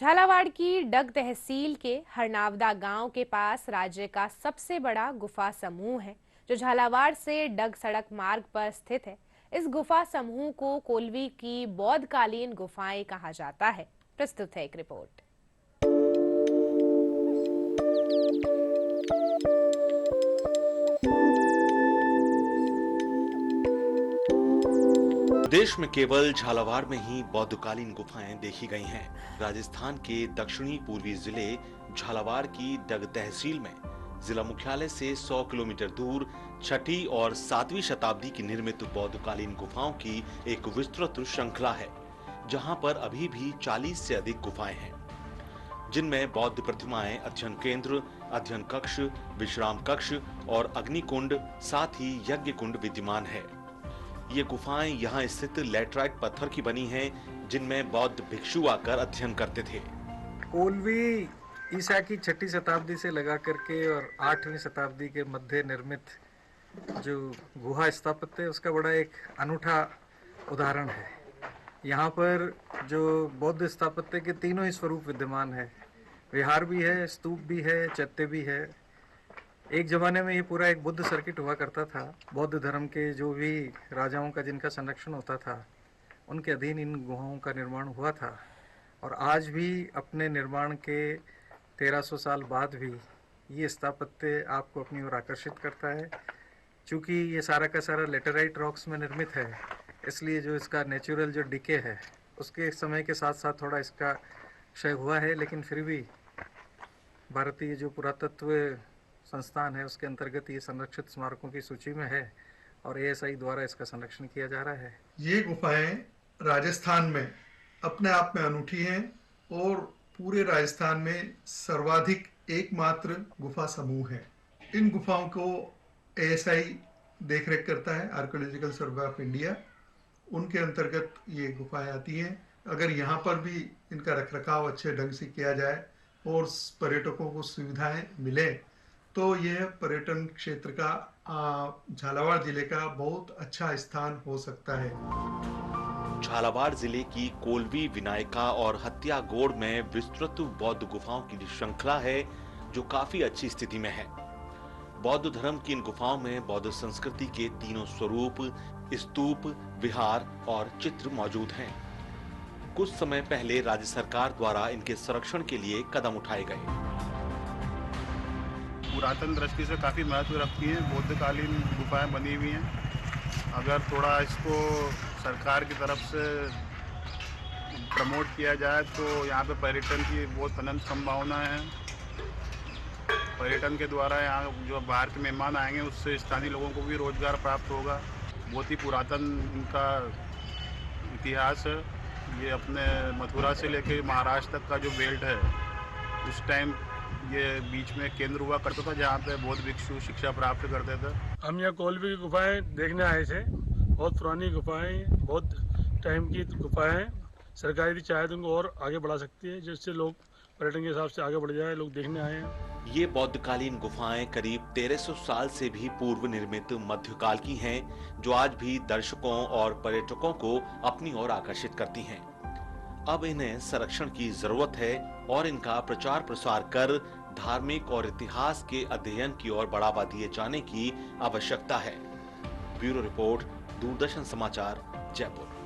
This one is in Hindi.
झालावाड़ की डग तहसील के हरनावदा गांव के पास राज्य का सबसे बड़ा गुफा समूह है, जो झालावाड़ से डग सड़क मार्ग पर स्थित है। इस गुफा समूह को कोल्वी की बौद्धकालीन गुफाएं कहा जाता है। प्रस्तुत है एक रिपोर्ट। देश में केवल झालावाड़ में ही बौद्धकालीन गुफाएं देखी गई हैं। राजस्थान के दक्षिणी पूर्वी जिले झालावाड़ की डग तहसील में जिला मुख्यालय से 100 किलोमीटर दूर 6ठी और 7वीं शताब्दी की निर्मित बौद्धकालीन गुफाओं की एक विस्तृत श्रृंखला है, जहां पर अभी भी 40 से अधिक गुफाएं हैं, जिनमें बौद्ध प्रतिमाएं, अध्ययन केंद्र, अध्ययन कक्ष, विश्राम कक्ष और अग्निकुंड, साथ ही यज्ञ कुंड विद्यमान है। ये गुफाएं यहाँ स्थित लैटराइट पत्थर की बनी हैं, जिनमें बौद्ध भिक्षु आकर अध्ययन करते थे। कोल्वी ईसा की 6ठी शताब्दी से लगा करके और 8वीं शताब्दी के मध्य निर्मित जो गुहा स्थापत्य है, उसका बड़ा एक अनूठा उदाहरण है। यहाँ पर जो बौद्ध स्थापत्य के तीनों ही स्वरूप विद्यमान है। विहार भी है, स्तूप भी है, चैत्य भी है। एक जमाने में ये पूरा एक बुद्ध सर्किट हुआ करता था। बौद्ध धर्म के जो भी राजाओं का जिनका संरक्षण होता था, उनके अधीन इन गुहाओं का निर्माण हुआ था। और आज भी अपने निर्माण के 1300 साल बाद भी ये स्थापत्य आपको अपनी ओर आकर्षित करता है। चूँकि ये सारा का सारा लेटेराइट रॉक्स में निर्मित है, इसलिए जो इसका नेचुरल जो डिके है, उसके समय के साथ साथ थोड़ा इसका क्षय हुआ है, लेकिन फिर भी भारतीय जो पुरातत्व संस्थान है, उसके अंतर्गत ये संरक्षित स्मारकों की सूची में है और एएसआई द्वारा इसका संरक्षण किया जा रहा है। ये गुफाएं राजस्थान में अपने आप में अनूठी हैं और पूरे राजस्थान में सर्वाधिक एकमात्र गुफा समूह है। इन गुफाओं को एएसआई देखरेख करता है, आर्कियोलॉजिकल सर्वे ऑफ इंडिया। उनके अंतर्गत ये गुफाएं आती हैं। अगर यहाँ पर भी इनका रखरखाव अच्छे ढंग से किया जाए और पर्यटकों को सुविधाएं मिले, तो यह पर्यटन क्षेत्र का झालावाड़ जिले का बहुत अच्छा स्थान हो सकता है। झालावाड़ जिले की कोल्वी, विनायका और हत्यागोड़ में विस्तृत बौद्ध गुफाओं की श्रृंखला है, जो काफी अच्छी स्थिति में है। बौद्ध धर्म की इन गुफाओं में बौद्ध संस्कृति के तीनों स्वरूप, स्तूप, विहार और चित्र मौजूद हैं। कुछ समय पहले राज्य सरकार द्वारा इनके संरक्षण के लिए कदम उठाए गए। पुरातन दृष्टि से काफ़ी महत्व रखती हैं, बौद्धकालीन गुफाएं बनी हुई हैं। अगर थोड़ा इसको सरकार की तरफ से प्रमोट किया जाए तो यहाँ पे पर्यटन की बहुत अनंत संभावना है। पर्यटन के द्वारा यहाँ जो बाहर के मेहमान आएंगे, उससे स्थानीय लोगों को भी रोजगार प्राप्त होगा। बहुत ही पुरातन इनका इतिहास है। ये अपने मथुरा से लेकर महाराष्ट्र तक का जो बेल्ट है, उस टाइम ये बीच में केंद्र हुआ करता था, जहाँ पे बौद्ध भिक्षु शिक्षा प्राप्त करते थे। हम यहाँ कोल्वी की गुफाएं देखने आए थे। बहुत पुरानी गुफाएं, बहुत टाइम की गुफाएं हैं। सरकार यदि चाहे तो उनको और आगे बढ़ा सकती है, जिससे लोग पर्यटन के हिसाब से आगे बढ़ जाए। लोग देखने आए हैं। ये बौद्धकालीन गुफाएं करीब 1300 साल से भी पूर्व निर्मित मध्यकाल की हैं, जो आज भी दर्शकों और पर्यटकों को अपनी ओर आकर्षित करती हैं। अब इन्हें संरक्षण की जरूरत है और इनका प्रचार प्रसार कर धार्मिक और इतिहास के अध्ययन की ओर बढ़ावा दिए जाने की आवश्यकता है। ब्यूरो रिपोर्ट, दूरदर्शन समाचार, जयपुर।